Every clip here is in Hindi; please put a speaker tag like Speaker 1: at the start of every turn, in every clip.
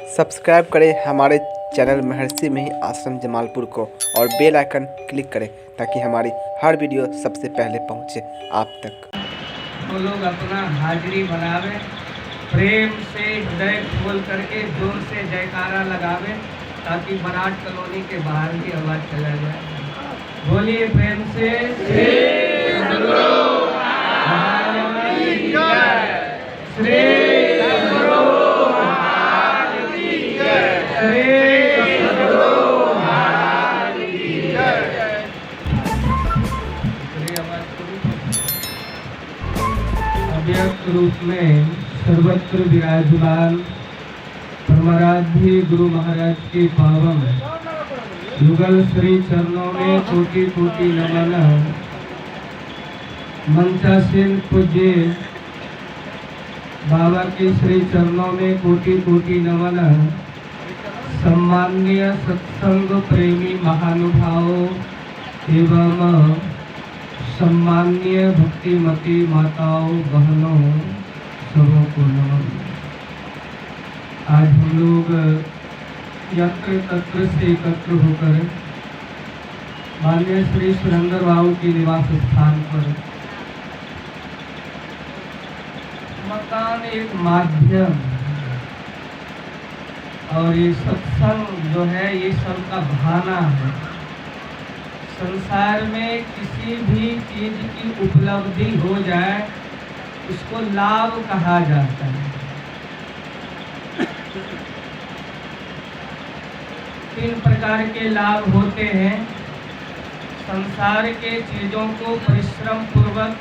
Speaker 1: सब्सक्राइब करें हमारे चैनल महर्षि मिहिर आश्रम जमालपुर को और बेल आइकन क्लिक करें ताकि हमारी हर वीडियो सबसे पहले पहुंचे आप तक।
Speaker 2: वो लोग अपना हाजिरी बनावे, प्रेम से हृदय खोल करके जोर से जयकारा लगावे ताकि बराट कॉलोनी के बाहर भी आवाज चला जाए। बोलिए प्रेम से अव्यक्त रूप में सर्वत्र विराजमान परमाराध्य गुरु महाराज के पावन युगल श्री चरणों में कोटि कोटि नमन। मंचासीन पूज्य बाबा के श्री चरणों में कोटि कोटि नमन। सम्माननीय सत्संग प्रेमी महानुभावों एवं सम्माननीय भक्तिमती माताओं बहनों सबों को नमन। आज हम लोग यत्र तत्र से एकत्र होकर माननीय श्री सुरेंद्र बाबू के निवास स्थान पर मकान एक माध्यम और ये सत्संग जो है ये सबका बहाना है। संसार में किसी भी चीज की उपलब्धि हो जाए उसको लाभ कहा जाता है। तीन प्रकार के लाभ होते हैं। संसार के चीजों को परिश्रम पूर्वक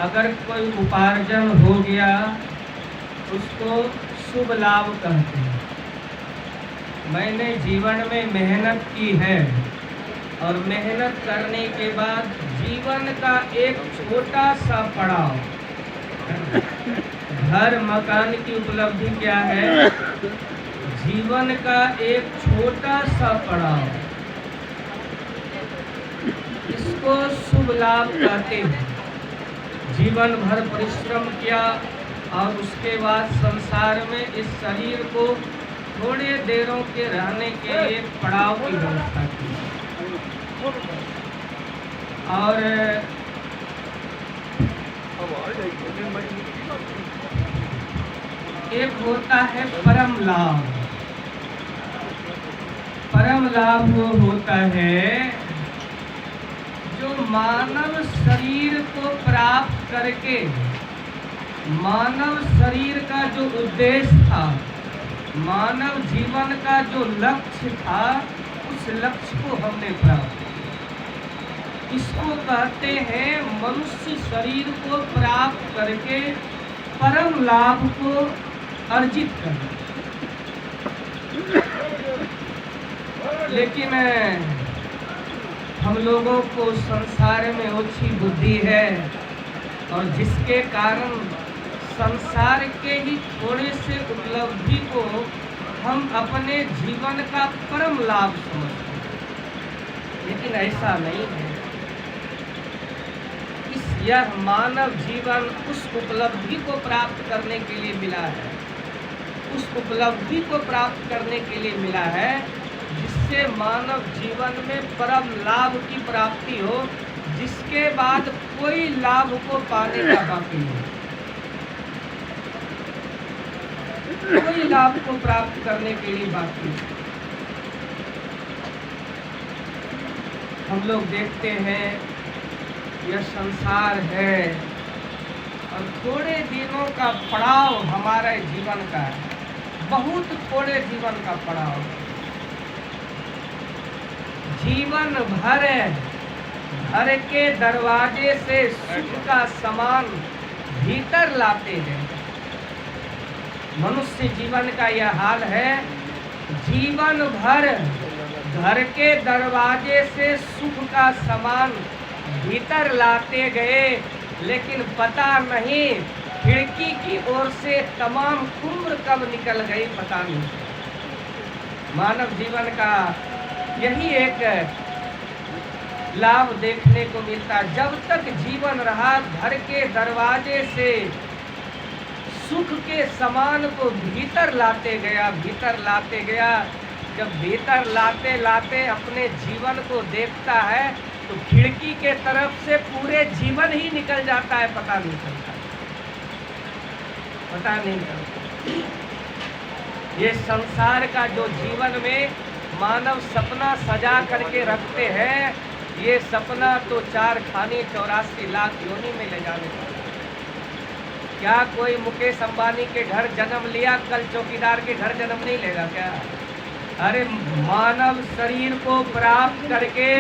Speaker 2: अगर कोई उपार्जन हो गया उसको शुभ लाभ कहते हैं। मैंने जीवन में मेहनत की है और मेहनत करने के बाद जीवन का एक छोटा सा पड़ाव, घर मकान की उपलब्धि क्या है? जीवन का एक छोटा सा पड़ाव, इसको शुभ लाभ कहते हैं। जीवन भर परिश्रम किया और उसके बाद संसार में इस शरीर को थोड़े देरों के रहने के लिए पड़ाव की व्यवस्था की और एक होता है परम लाभ। परम लाभ वो होता है जो मानव शरीर को प्राप्त करके मानव शरीर का जो उद्देश्य था, मानव जीवन का जो लक्ष्य था, उस लक्ष्य को हमने प्राप्त। इसको कहते हैं मनुष्य शरीर को प्राप्त करके परम लाभ को अर्जित करना। लेकिन हम लोगों को संसार में ओछी बुद्धि है और जिसके कारण संसार के ही थोड़े से उपलब्धि को हम अपने जीवन का परम लाभ समझते हैं। लेकिन ऐसा नहीं है। यह मानव जीवन उस उपलब्धि को प्राप्त करने के लिए मिला है, उस उपलब्धि को प्राप्त करने के लिए मिला है जिससे मानव जीवन में परम लाभ की प्राप्ति हो, जिसके बाद कोई लाभ को पाने का बाकी नहीं। कोई लाभ को प्राप्त करने के लिए बाकी नहीं। हम लोग देखते हैं यह संसार है और थोड़े दिनों का पड़ाव हमारे जीवन का है, बहुत थोड़े जीवन का पड़ाव। जीवन भर घर के दरवाजे से सुख का सामान भीतर लाते हैं। मनुष्य जीवन का यह हाल है। जीवन भर घर के दरवाजे से सुख का सामान भीतर लाते गए, लेकिन पता नहीं खिड़की की ओर से तमाम उम्र कब निकल गई, पता नहीं। मानव जीवन का यही एक लाभ देखने को मिलता। जब तक जीवन रहा घर के दरवाजे से सुख के समान को भीतर लाते गया, भीतर लाते गया। जब भीतर लाते लाते अपने जीवन को देखता है तो खिड़की के तरफ से पूरे जीवन ही निकल जाता है, पता नहीं चलता, पता नहीं चलता। ये संसार का जो जीवन में मानव सपना सजा करके रखते हैं, ये सपना तो 4 खाने 84 लाख योनि में ले जाने वाला। क्या कोई मुकेश अंबानी के घर जन्म लिया, कल चौकीदार के घर जन्म नहीं लेगा क्या? अरे मानव शरीर को प्राप्त करके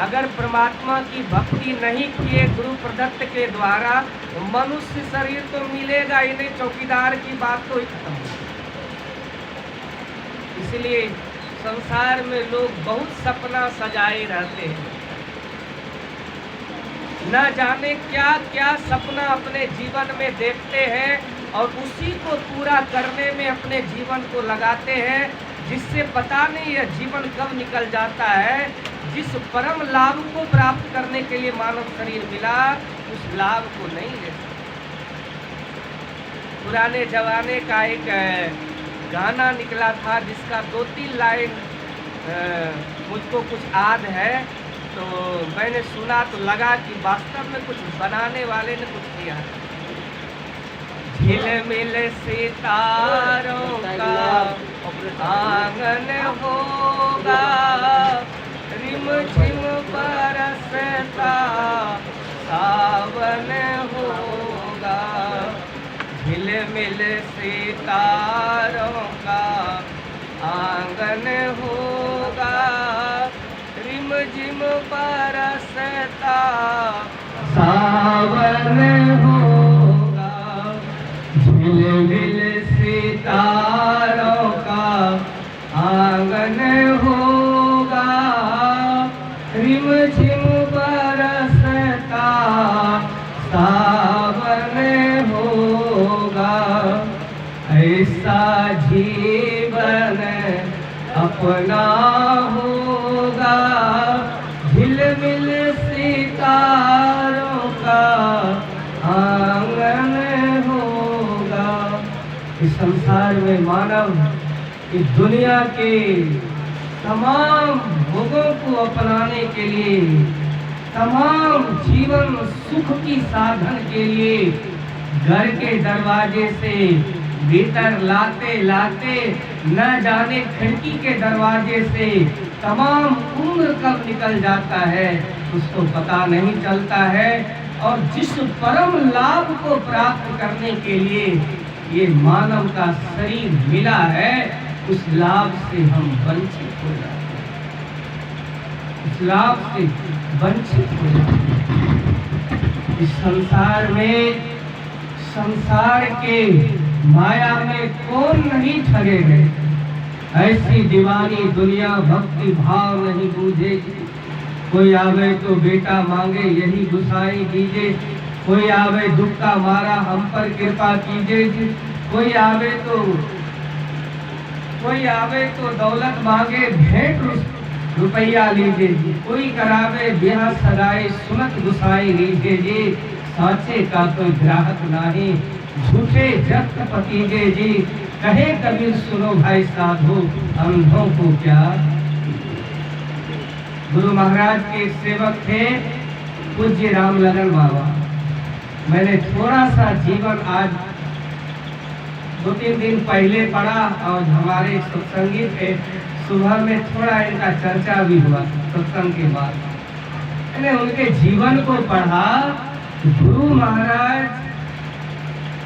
Speaker 2: अगर परमात्मा की भक्ति नहीं किए गुरु प्रदत्त के द्वारा, तो मनुष्य शरीर तो मिलेगा ही नहीं, चौकीदार की बात तो ही खत्म हो। इसलिए संसार में लोग बहुत सपना सजाए रहते हैं, न जाने क्या क्या सपना अपने जीवन में देखते हैं और उसी को पूरा करने में अपने जीवन को लगाते हैं, जिससे पता नहीं यह जीवन कब निकल जाता है। जिस परम लाभ को प्राप्त करने के लिए मानव शरीर मिला, उस लाभ को नहीं ले सकते। पुराने जमाने का एक गाना निकला था जिसका 2-3 लाइन मुझको कुछ याद है, तो मैंने सुना तो लगा कि वास्तव में कुछ बनाने वाले ने कुछ किया। झिलमिल सितारों का आंगन होगा, रिम झिम बरसता सावन होगा। झिलमिल सितारों का आंगन होगा, रिम झिम बरसता सावन होगा। झिलमिल सितारों का आंगन होगा, रिम झिम बरसता सावन होगा। ऐसा जीवन अपना होगा, झिलमिल सितारों का आंगन होगा। इस संसार में मानव इस दुनिया के तमाम भोगों को अपनाने के लिए, तमाम जीवन सुख की साधन के लिए घर के दरवाजे से भीतर लाते लाते न जाने खिड़की के दरवाजे से तमाम उम्र कब निकल जाता है उसको पता नहीं चलता है। और जिस परम लाभ को प्राप्त करने के लिए ये मानव का शरीर मिला है, उस लाभ से हम वंचित हो जाते हैं, उस लाभ से वंचित हो जाते हैं। इस संसार में, संसार के माया में कौन नहीं ठगे गए। ऐसी दीवानी दुनिया भक्ति भाव नहीं बूझेगी। कोई आवे तो बेटा मांगे यही गुसाई दीजिए, कोई आवे दुख का मारा हम पर कृपा कीजिए, कोई आवे तो दौलत मांगे भेंट रुपया लीजिए, कोई करावे ब्याह सगाई सुनत गुसाई लीजिए जी। साचे का कोई ग्राहक नहीं, झूठे जग पतीजे जी। कहे कबीर सुनो भाई साधु, अंधों को क्या। गुरु महाराज के सेवक थे पूज्य राम लगन बाबा। मैंने थोड़ा सा जीवन आज 2-3 दिन पहले पढ़ा और हमारे सत्संगी थे, सुबह में थोड़ा इनका चर्चा भी हुआ सत्संग के बाद। मैंने उनके जीवन को पढ़ा। गुरु महाराज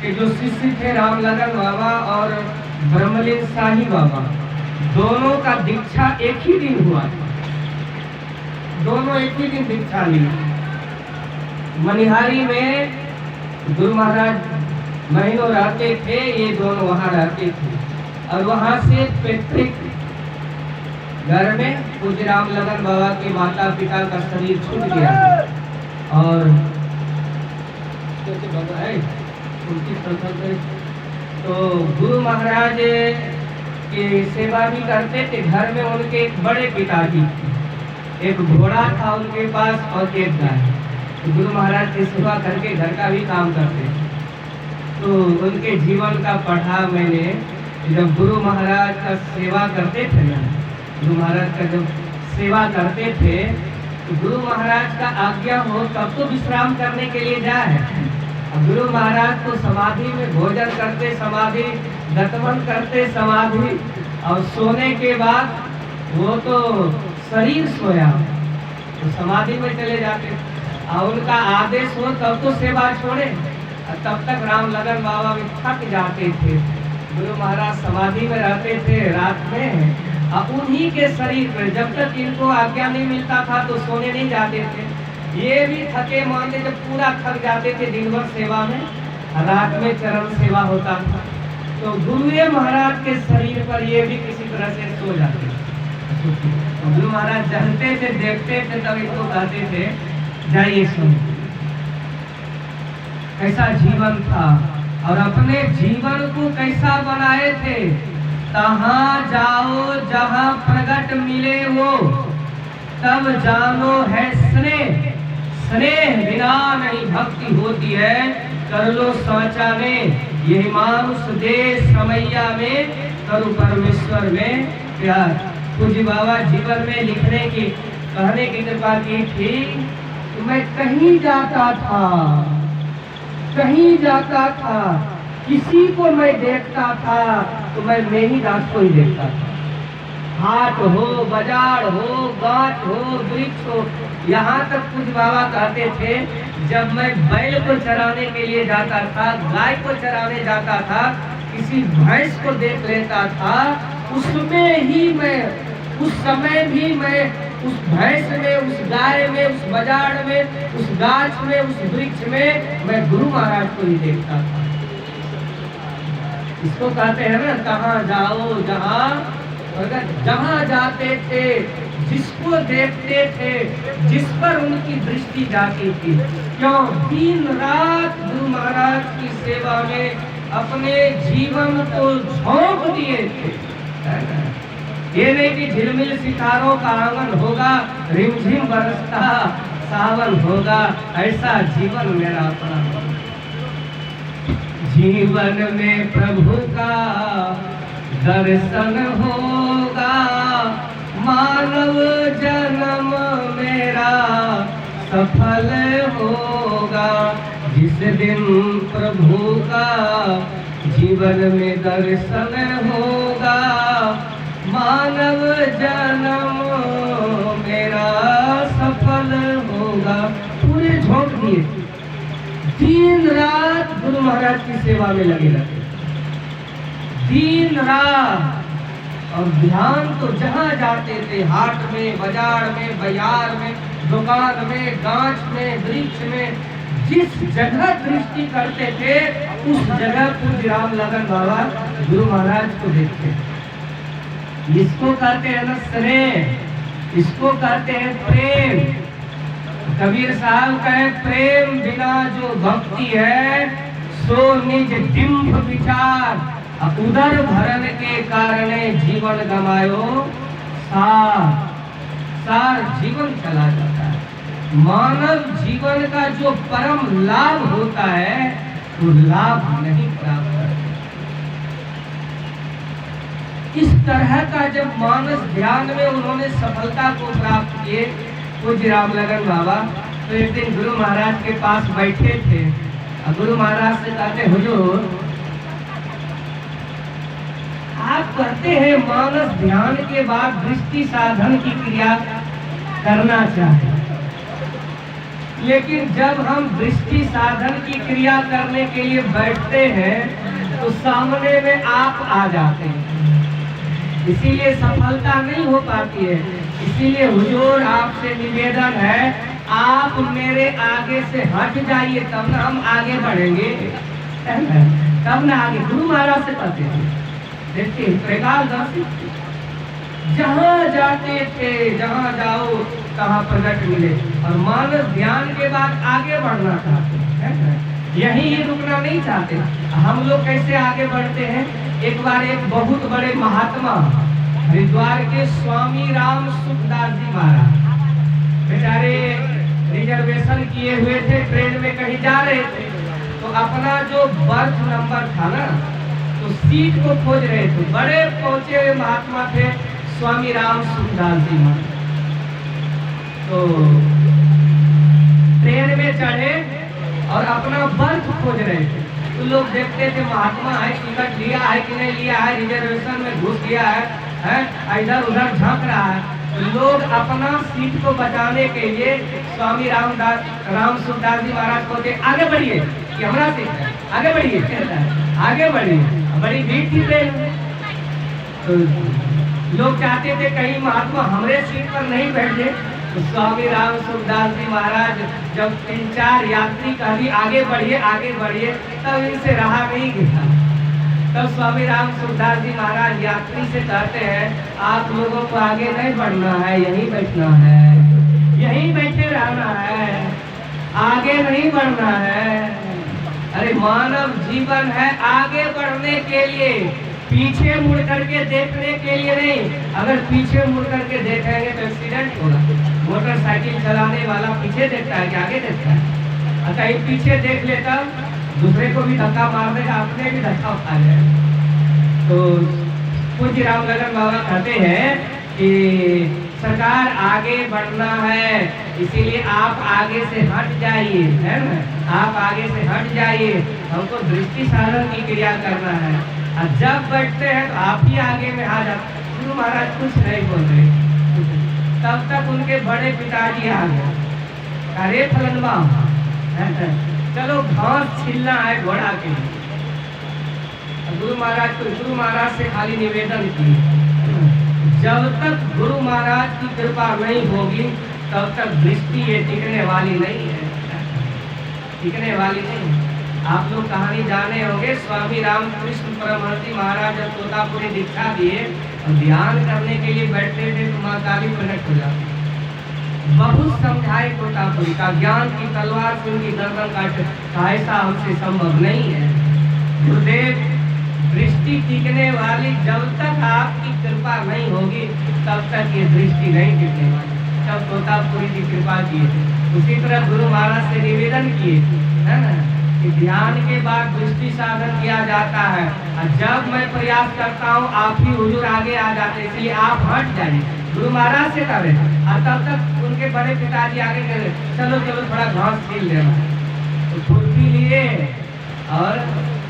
Speaker 2: के जो शिष्य थे राम लगन बाबा और ब्रह्मलीन शाही बाबा, दोनों का दीक्षा एक ही दिन हुआ था, दोनों एक ही दिन दीक्षा ली। मनिहारी में गुरु महाराज महीनों रहते थे, ये दोनों वहाँ रहते थे। और वहाँ से पैतृक घर में पूज्य राम लगन बाबा के माता पिता का शरीर छूट गया और तो गुरु महाराज की सेवा भी करते थे। घर में उनके एक बड़े पिताजी, एक घोड़ा था उनके पास और एक गाय। तो गुरु महाराज की सेवा करके घर का भी काम करते थे। तो उनके जीवन का पढ़ा मैंने। जब गुरु महाराज का सेवा करते थे ना, गुरु महाराज का जब सेवा करते थे तो गुरु महाराज का आज्ञा हो तब तो विश्राम करने के लिए जाए। अब गुरु महाराज को समाधि में भोजन करते, समाधि दत्तमन करते, समाधि और सोने के बाद वो तो शरीर सोया तो समाधि में चले जाते और उनका आदेश हो तब तो सेवा छोड़े। और तब तक राम लगन बाबा भी थक जाते थे। गुरु महाराज समाधि में रहते थे रात में, और उन्हीं के शरीर पर जब तक इनको आज्ञा नहीं मिलता था तो सोने नहीं जाते थे। ये भी थके मानते, जब पूरा थक जाते थे दिन भर सेवा में, रात में चरण सेवा होता था तो गुरु महाराज के शरीर पर ये भी किसी तरह से सो जाते थे। तो गुरु महाराज जानते थे, देखते थे, तब इनको कहते थे जाइए सुनिए। कैसा जीवन था और अपने जीवन को कैसा बनाए थे। तहाँ जाओ जहाँ प्रगट मिले वो, तब जानो है स्नेह। स्नेह बिना नहीं भक्ति होती है, कर लो सांचा में। यही मानुष देश समैया में, करो परमेश्वर में प्यार। पूज्य बाबा जीवन में लिखने की कहने की कृपा की थी। मैं कहीं जाता था, कहीं जाता था, किसी को मैं देखता था तो मैं मेहीदास को ही देखता था। हाट हो, बाजार हो, गाछ हो, वृक्ष हो, यहाँ तक कुछ बाबा कहते थे जब मैं बैल को चराने के लिए जाता था, गाय को चराने जाता था, किसी भैंस को देख लेता था, उसमें ही मैं, उस समय भी मैं उस भैंस में, उस गाय में, उस बाजार में, उस गाछ में, उस वृक्ष में मैं गुरु महाराज को ही देखता था। इसको कहते हैं ना, कहाँ जाओ जहाँ, जहाँ जाते थे, जिसको देखते थे, जिस पर उनकी दृष्टि जाती थी। क्यों? दिन रात गुरु महाराज की सेवा में अपने जीवन को झोंक दिए थे। ये नहीं कि झिलमिल सितारों का आंगन होगा, रिमझिम बरसता सावन होगा, ऐसा जीवन मेरा अपना होगा। जीवन में प्रभु का दर्शन होगा, मानव जन्म मेरा सफल होगा। जिस दिन प्रभु का जीवन में दर्शन होगा, मानव जन्म मेरा सफल होगा। पूरे झोंक दिए, दिन रात गुरु महाराज की सेवा में लगे रहते, दिन रात। और ध्यान तो जहाँ जाते थे, हाट में, बाजार में, बाजार में, दुकान में, गाछ में, वृक्ष में, जिस जगह दृष्टि करते थे उस जगह पूज्य राम लगन बाबा गुरु महाराज को देखते। इसको कहते हैं ना स्नेह, इसको कहते हैं प्रेम। कबीर साहब कहे प्रेम बिना जो भक्ति है, सो निज डिंभ विचार, उदर भरन के कारणे जीवन गमायो सार। सार जीवन चला जाता है। मानव जीवन का जो परम लाभ होता है वो लाभ नहीं प्राप्त करता। इस तरह का जब मानस ध्यान में उन्होंने सफलता को प्राप्त किए पूज्य राम लगन बाबा, तो एक दिन गुरु महाराज के पास बैठे थे और गुरु महाराज से कहते, हुजूर आप कहते हैं मानस ध्यान के बाद दृष्टि साधन की क्रिया करना चाहिए, लेकिन जब हम दृष्टि साधन की क्रिया करने के लिए बैठते हैं तो सामने में आप आ जाते हैं, इसीलिए सफलता नहीं हो पाती है। इसीलिए हुजूर आपसे निवेदन है, आप मेरे आगे से हट जाइए, तब ना हम आगे बढ़ेंगे, तब ना आगे। गुरु महाराज से कहते थे, देखते प्रकार जहाँ जाते थे, जहाँ जाओ कहाँ प्रकट मिले। और मानस ध्यान के बाद आगे बढ़ना चाहते हैं, यहीं ही रुकना नहीं चाहते। हम लोग कैसे आगे बढ़ते हैं? एक बार एक बहुत बड़े महात्मा हरिद्वार के स्वामी राम सुखदास जी महाराज बेचारे रिजर्वेशन किए हुए थे, ट्रेन में कहीं जा रहे थे, तो अपना जो बर्थ नंबर था ना, तो सीट को खोज रहे थे। बड़े पहुंचे हुए महात्मा थे स्वामी राम सुखदास जी महाराज। तो ट्रेन में चढ़े और अपना बर्थ खोज रहे थे। तो लोग देखते थे महात्मा है, टिकट लिया है कि नहीं लिया है, रिजर्वेशन में घुस गया है, इधर उधर झांक रहा है। लोग अपना सीट को बचाने के लिए स्वामी राम सुखदास जी महाराज को आगे बढ़िए, कि हमारा सीट है, आगे बढ़िए, आगे बढ़िए। बड़ी भीड़ थी ट्रेन में, तो लोग चाहते थे कहीं महात्मा हमारे सीट पर नहीं बैठ जाए। तो स्वामी राम सुखदास जी महाराज जब 3-4 यात्री कभी आगे बढ़िए, तब इनसे रहा नहीं गया। तब स्वामी राम सुखदास जी महाराज यात्री से कहते हैं, आप लोगों को आगे नहीं बढ़ना है, यहीं बैठना है, यहीं बैठे रहना है, आगे नहीं बढ़ना है। अरे मानव जीवन है आगे बढ़ने के लिए, पीछे मुड़ करके देखने के लिए नहीं। अगर पीछे मुड़ करके देखेंगे तो एक्सीडेंट होगा। मोटरसाइकिल चलाने वाला पीछे देखता है कि आगे देखता है? और कहीं पीछे देख लेता दूसरे को भी धक्का मार देगा, अपने भी धक्का उठा जाएगा। तो पूज्य रामलगन बाबा कहते हैं कि सरकार आगे बढ़ना है, इसीलिए आप आगे से हट जाइए, है ना, आप आगे से हट जाइए, हमको दृष्टि साधन की क्रिया करना है। और जब बैठते हैं तो आप ही आगे में आ जाते। गुरु महाराज कुछ नहीं बोल रहे, तब तक उनके बड़े पिताजी आ गए। अरे फलनवा, चलो घास छिलना है घोड़ा के लिए। गुरु महाराज से खाली निवेदन की, जब तक गुरु महाराज की कृपा नहीं होगी तब तक दृष्टि ये टिकने वाली नहीं है, टिकने वाली नहीं। आप लोग कहानी जाने होंगे, स्वामी रामकृष्ण परमहंस महाराज जब तोतापुरी दीक्षा दिए और ध्यान करने के लिए बैठते थे तो माँ काली प्रकट हो जाती। बहुत समझाए तोतापुरी का, ज्ञान की तलवार से उनकी गर्दन काट, ऐसा हमसे संभव नहीं है। गुरुदेव, दृष्टि टिकने वाली जब तक आपकी कृपा नहीं होगी तब तक ये दृष्टि नहीं टिकने वाली। तब तोतापुरी की कृपा किए। उसी तरह गुरु महाराज से निवेदन किए, है ना, कि ध्यान के बाद दृष्टि साधन किया जाता है, और जब मैं प्रयास करता हूँ आप ही हुजूर आगे आ जाते, इसलिए आप हट जाइए। गुरु महाराज से कहे, और तब तक उनके बड़े पिताजी आगे कहे, चलो चलो थोड़ा घास छील लेना। तो खुरपी लिए और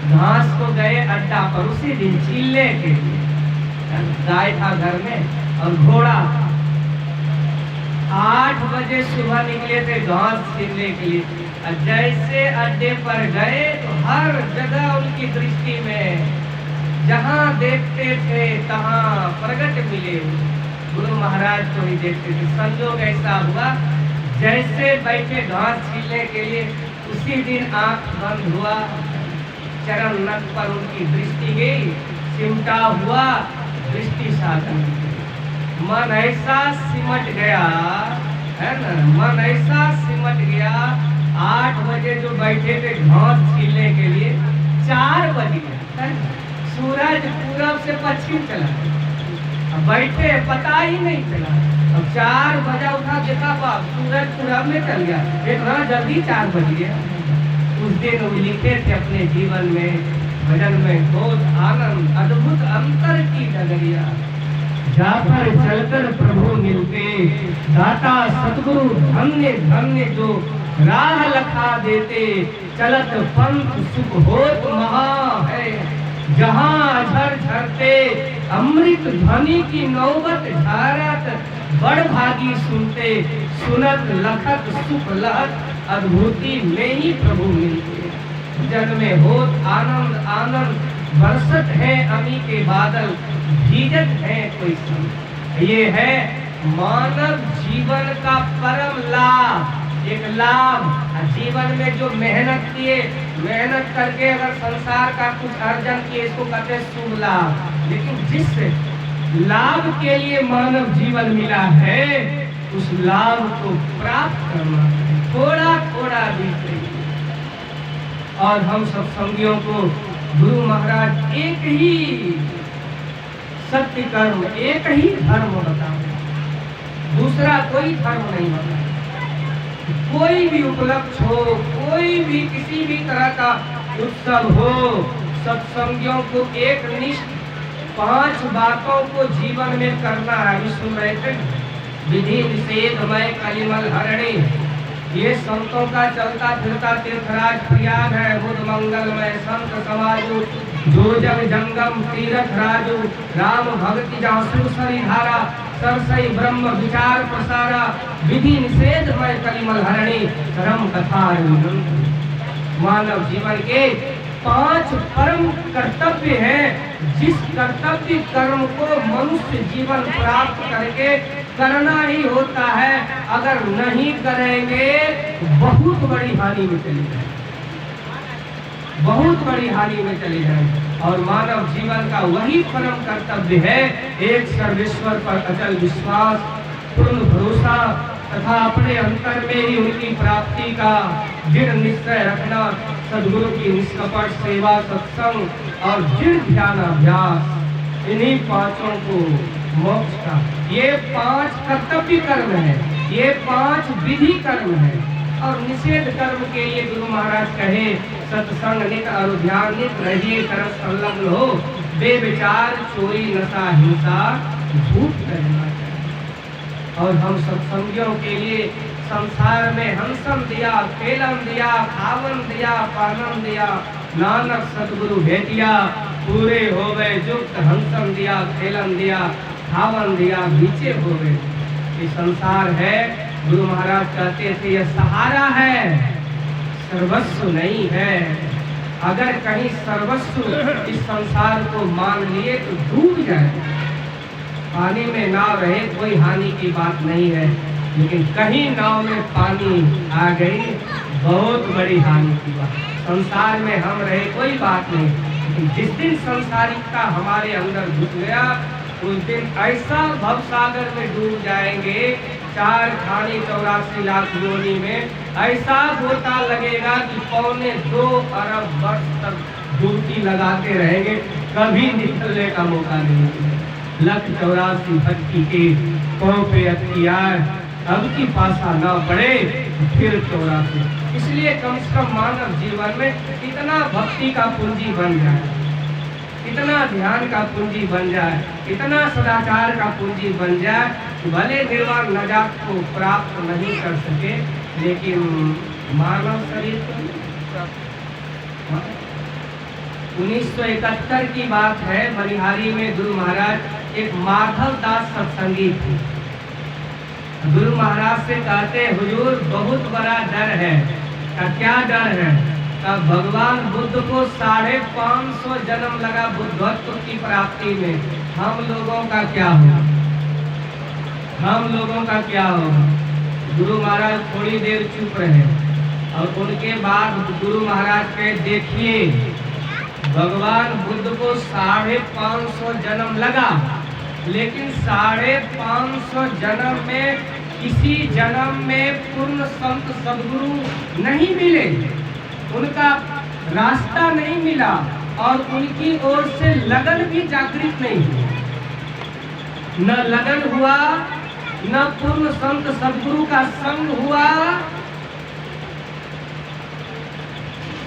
Speaker 2: घास को गए अड्डा पर, उसी दिन छीलने के लिए। गाय था घर में और घोड़ा। 8 बजे सुबह निकले थे घास छीलने के लिए, और जैसे अड्डे पर गए तो हर जगह उनकी दृष्टि में जहाँ देखते थे तहाँ प्रगट मिले। गुरु महाराज को ही देखते थे। संजोग ऐसा हुआ, जैसे बैठे घास छीलने के लिए उसी दिन आंख बंद हुआ, चरण नख पर उनकी दृष्टि गई, चिमटा हुआ, दृष्टि साधन। मन ऐसा सिमट गया, है ना, मन ऐसा सिमट गया। 8 बजे जो बैठे थे घास छीलने के लिए, 4 बज गए, सूरज पूरब से पश्चिम चला, अब बैठे पता ही नहीं चला। अब 4 बजा उठा, देखा बाप सूरज पूरब में चल गया, इतना जल्दी 4 बज गया। उस दिन वो लिखे थे अपने जीवन में, भजन में, बहुत आनंद अद्भुत अंतर की डगरिया, जाकर चलकर प्रभु मिलते, दाता सतगुरु धन्य धन्य जो राह लखा देते, चलत पंथ सुख होत महा है, जहाँ अझर झरते अमृत ध्वनि की नौबत झारत, बड़ भागी सुनते, सुनत लखत सुख लहत, अद्भुति में ही प्रभु मिलते। जन में होत आनंद आनंद, बरसत है अमी के बादल, भीजत है कोई संग। ये है मानव जीवन का परम लाभ। एक लाभ, जीवन में जो मेहनत किए, मेहनत करके अगर संसार का कुछ अर्जन किए, इसको कहते शुभ लाभ। लेकिन जिस लाभ के लिए मानव जीवन मिला है, उस लाभ को प्राप्त करना थोड़ा थोड़ा भी चाहिए। और हम सब संगियों को गुरु महाराज एक ही सत्य कर्म, एक ही धर्म बताओ, दूसरा कोई धर्म नहीं बताओ। कोई भी उपलक्ष्य हो, कोई भी किसी भी तरह का उत्सव हो, सत्संगियों को एक निष्ठ 5 बातों को जीवन में करना है। विश्व विधि निषेधमय कलिमल हरणे, ये संतों का चलता फिरता तीर्थराज प्रयाग है। बुध मंगलमय संत समाजु, जो जग जंगम तीरथ राजू, राम भक्ति जासु सरिधारा, सरसई ब्रह्म विचार प्रसारा, विधि निषेधमय कलिमल हरणी, धर्म कथा। मानव जीवन के 5 परम कर्तव्य हैं, जिस कर्तव्य कर्म को मनुष्य जीवन प्राप्त करके करना ही होता है। अगर नहीं करेंगे बहुत बड़ी हानि में चले जाएंगे, बहुत बड़ी हानि में चले जाएंगे। और मानव जीवन का वही परम कर्तव्य है, एक सर्वेश्वर पर अचल विश्वास, पूर्ण भरोसा तथा अपने अंतर में ही उनकी प्राप्ति का दृढ़ निश्चय रखना, सद्गुरु की निष्कपट सेवा, सत्संग और दृढ़ ध्यान अभ्यास, इन्हीं 5 को मोक्ष का, ये 5 कर्तव्य कर्म है, ये 5 विधि कर्म है। और निषेध कर्म के लिए गुरु महाराज कहे, सत्संग नित और ध्यान नित रहिए, तरह संलग्न हो, बेविचार चोरी नशा हिंसा झूठ करना चाहिए। और हम सत्संगियों के लिए संसार में हंसम दिया, खेलम दिया, खावन दिया, पानम दिया, नानक सतगुरु भेटिया, पूरे हो गए युक्त, हंसम दिया, खेलम दिया, खावन दिया, बीचे हो गए। ये संसार है, गुरु महाराज कहते थे, यह सहारा है, सर्वस्व नहीं है। अगर कहीं सर्वस्व इस संसार को मान लिए तो डूब जाए। पानी में नाव रहे कोई हानि की बात नहीं है, लेकिन कहीं नाव में पानी आ गई बहुत बड़ी हानि की बात। संसार में हम रहे कोई बात नहीं, लेकिन जिस दिन संसारिकता हमारे अंदर घुस गया, उस दिन ऐसा भवसागर में डूब जाएंगे, 4 खानी 84 लाख योनि में ऐसा गोता लगेगा कि 2.25 अरब वर्ष तक डुबकी लगाते रहेंगे, कभी निकलने का मौका नहीं मिलेगा। 184 भक्ति के पाँव पे अख्तियार, अब की पासा न पड़े फिर 84। इसलिए कम से कम मानव जीवन में इतना भक्ति का पूंजी बन जाए, इतना ध्यान का पूंजी बन जाए, इतना सदाचार का पूंजी बन जाए, भले निर्वाण नजात को प्राप्त नहीं कर सके, लेकिन मानव शरीर को 1971 की बात है, मनिहारी में गुरु महाराज एक माधव दास सत्संगी थे। गुरु महाराज से कहते, हुजूर बहुत बड़ा डर है। का क्या डर है? का भगवान बुद्ध को 550 जन्म लगा बुद्धत्व की प्राप्ति में, हम लोगों का क्या होगा? हम लोगों का क्या होगा? गुरु महाराज थोड़ी देर चुप रहे और उनके बाद गुरु महाराज कहे, देखिए भगवान बुद्ध को 550 जन्म लगा, लेकिन 550 जन्म में किसी जन्म में पूर्ण संत सद्गुरु नहीं मिले, उनका रास्ता नहीं मिला और उनकी ओर से लगन भी जागृत नहीं हुई। न लगन हुआ, न पूर्ण संत सद्गुरु का संग हुआ।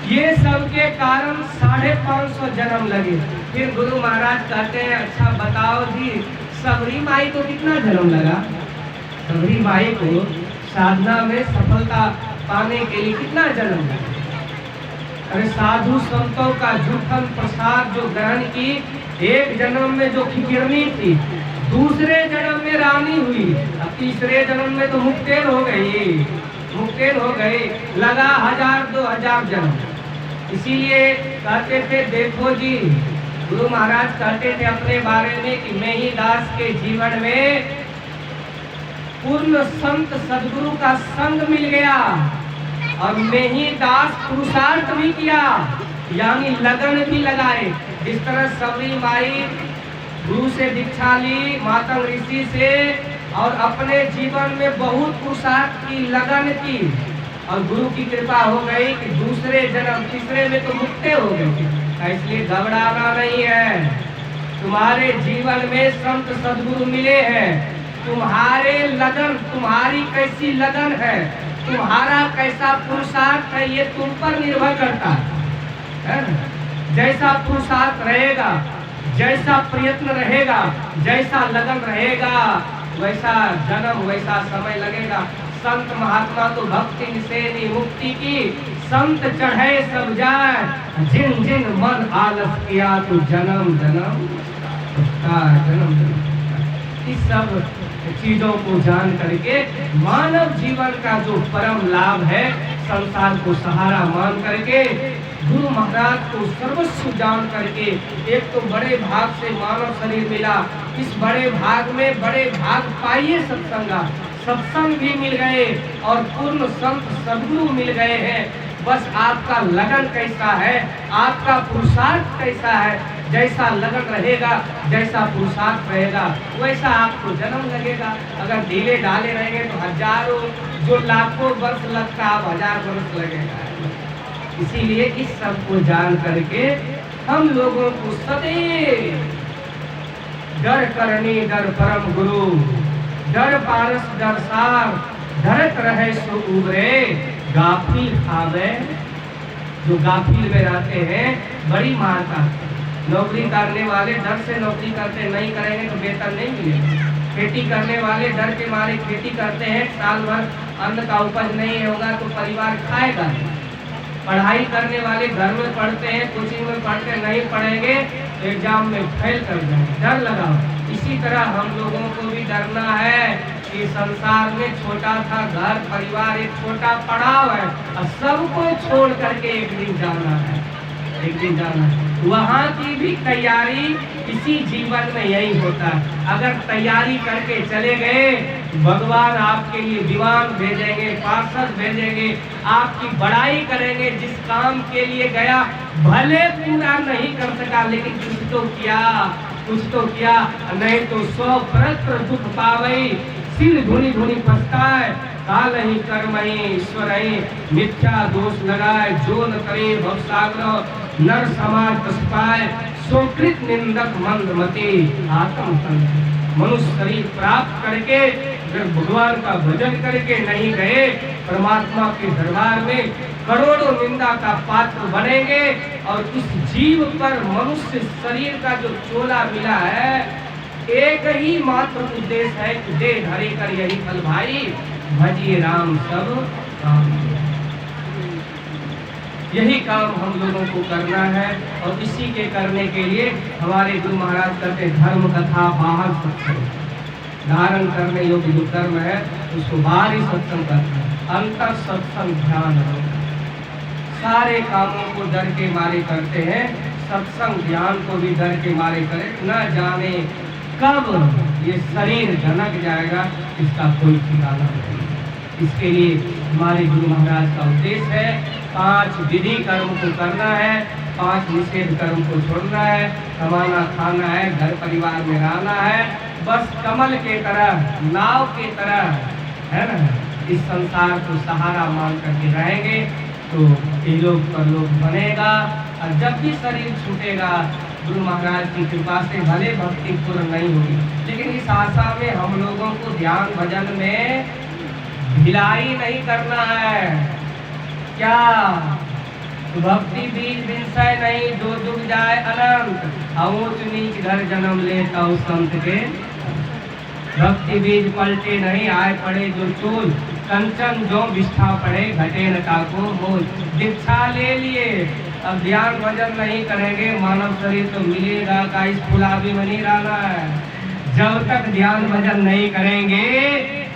Speaker 2: ये सब के कारण 550 जन्म लगे। फिर गुरु महाराज कहते हैं, अच्छा बताओ जी, सबरी माई को कितना जन्म लगा? सबरी माई को साधना में सफलता पाने के लिए कितना जन्म लगा? अरे साधु संतों का झूठन प्रसाद जो ग्रहण की, एक जन्म में जो खिकिरनी थी, दूसरे जन्म में रानी हुई, अब तीसरे जन्म में तो मुक्तेन हो गई, मुक्तेन हो गई, लगा 1000-2000 जन्म। इसीलिए कहते थे, देखो जी, गुरु महाराज कहते थे अपने बारे में कि मैं ही दास के जीवन में पूर्ण संत सद्गुरु का संग मिल गया और मैं ही दास पुरुषार्थ भी किया, यानी लगन भी लगाए। जिस तरह सबरी माई गुरु से दीक्षा ली, मातंग ऋषि से, और अपने जीवन में बहुत पुरुषार्थ की, लगन की, और गुरु की कृपा हो गई कि दूसरे जन्म, तीसरे में तो मुक्ते हो गए। इसलिए घबराना नहीं है, तुम्हारे जीवन में संत सद्गुरु मिले हैं, तुम्हारे लगन, तुम्हारी कैसी लगन है, तुम्हारा कैसा पुरुषार्थ है ये तुम पर निर्भर करता है ना? जैसा पुरुषार्थ रहेगा, जैसा प्रयत्न रहेगा, जैसा लगन रहेगा, वैसा जन्म वैसा समय लगेगा। संत महात्मा तो भक्ति से मुक्ति की, संत चढ़े सब जाए, जिन जिन मन आलस किया तो जन्म जन्म जन्म। इस सब चीजों को जान करके मानव जीवन का जो परम लाभ है, संसार को सहारा मान करके, गुरु महाराज को सर्वस्व जान करके, एक तो बड़े भाग से मानव शरीर मिला, इस बड़े भाग में बड़े भाग पाइए सत्संगा, सत्संग भी मिल गए और पूर्ण संत सद्गुरु मिल गए हैं। बस आपका लगन कैसा है, आपका पुरुषार्थ कैसा है, जैसा लगन रहेगा, जैसा पुरुषार्थ रहेगा, वैसा आपको जन्म लगेगा। अगर ढीले ढाले रहेंगे तो हजारों, जो लाखों वर्ष लगता है, 1000 वर्ष लगेगा। इसीलिए इस सब को जान करके हम लोगों को सदैव डर करनी डर परम गुरु, डर पारस डर सार, डरत रहे सो उबरे, गाफिल खावे। जो गाफिल में रहते हैं बड़ी मारता, नौकरी करने वाले डर से नौकरी करते, नहीं करेंगे तो वेतन नहीं मिलेगा। खेती करने वाले डर के मारे खेती करते हैं, साल भर अन्न का उपज नहीं होगा तो परिवार खाएगा। पढ़ाई करने वाले घर में पढ़ते हैं, कोचिंग में पढ़ते, नहीं पढ़ेंगे तो एग्जाम में फेल कर जाएंगे, डर लगा। इसी तरह हम लोगों को भी डरना है कि संसार में छोटा था घर परिवार, एक छोटा पड़ाव है और सबको छोड़ करके एक दिन जाना है, एक दिन जाना है। वहाँ की भी तैयारी इसी जीवन में यही होता है। अगर तैयारी करके चले गए, भगवान आपके लिए दीवान भेजेंगे, पार्षद भेजेंगे, आपकी बड़ाई करेंगे। जिस काम के लिए गया भले पूरा नहीं कर सका, लेकिन कुछ तो किया, कुछ तो किया, नहीं तो 100 प्रत्र दुख पावई, सिर धुनी धुनी पछताए, काल ही कर्महि ईश्वर ही, मिथ्या दोष लगाए, जो न करे भवसागर, नर समाज पछताए, सोकृत निंदक मंदमति, आत्म मनुष्य शरीर प्राप्त करके अगर भगवान का भजन करके नहीं गए, परमात्मा के दरबार में करोड़ों निंदा का पात्र बनेंगे। और इस जीव पर मनुष्य शरीर का जो चोला मिला है, एक ही मात्र उद्देश्य है कि दे धरे कर यही फल भाई, भजिए राम सब काम। यही काम हम लोगों को करना है और इसी के करने के लिए हमारे गुरु महाराज कहते धर्म कथा बाहर सत्संग, धारण करने योग्य जो कर्म है उसको बाहर ही सत्संग करना है, अंतर सत्संग ध्यान हो। सारे कामों को डर के मारे करते हैं, सत्संग ध्यान को भी डर के मारे करें, न जाने कब ये शरीर झनक जाएगा, इसका कोई ठिकाना नहीं। इसके लिए हमारे गुरु महाराज का उद्देश्य है 5 विधि कर्म को करना है, 5 निषेध कर्म को छोड़ना है, कमाना खाना है, घर परिवार में रहना है, बस कमल के तरह, नाव के तरह, है ना, इस संसार को सहारा मान करके रहेंगे तो इलोक परलोक बनेगा। और जब भी शरीर छूटेगा, गुरु महाराज की कृपा से भले भक्ति पूर्ण नहीं होगी, लेकिन इस आशा में हम लोगों को ध्यान भजन में ढिलाई नहीं करना है। क्या भक्ति बीज विषय नहीं, जो डूब जाए अनंत, ऊंच नीच घर जन्म लेता उस संत के। भक्ति बीज पलटे नहीं, आए पड़े जो चोल, कंचन जो विष्ठा पड़े, घटे न काको मोल। दीक्षा ले लिए, अब ध्यान भजन नहीं करेंगे, मानव शरीर तो मिलेगा का, इस फुलावी में नहीं रहना है। जब तक ध्यान भजन नहीं करेंगे,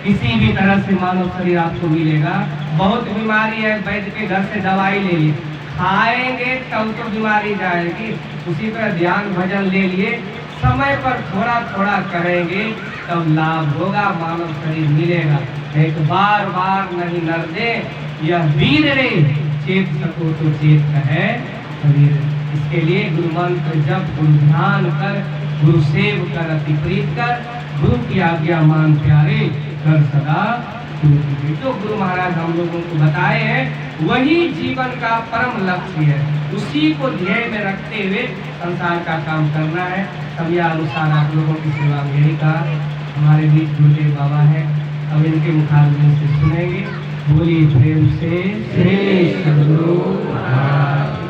Speaker 2: किसी भी तरह से मानव शरीर आपको मिलेगा। बहुत बीमारी है, वैद्य के घर से दवाई ले ली, खाएंगे तब तो बीमारी जाएगी। उसी तरह ध्यान भजन ले लिए, समय पर थोड़ा थोड़ा करेंगे तब लाभ होगा, मानव शरीर मिलेगा। नहीं तो बार बार नहीं नर दे, यह वीर रे, चेत सको तो चेत है कबीर। इसके लिए गुरु मंत्र जप, गुरु ध्यान कर, गुरु सेव कर, अति प्रीत कर, गुरु की आज्ञा मान प्यारे, कर सदा जो गुरु महाराज हम लोगों को बताए हैं वही जीवन का परम लक्ष्य है। उसी को ध्येय में रखते हुए संसार का काम करना है। समय अनुसार आप लोगों की सेवा में यही कहा। हमारे बीच गुरुदेव बाबा है, अब इनके मुखारबिन से सुनेंगे। बोलिए प्रेम से श्री सद्गुरु महाराज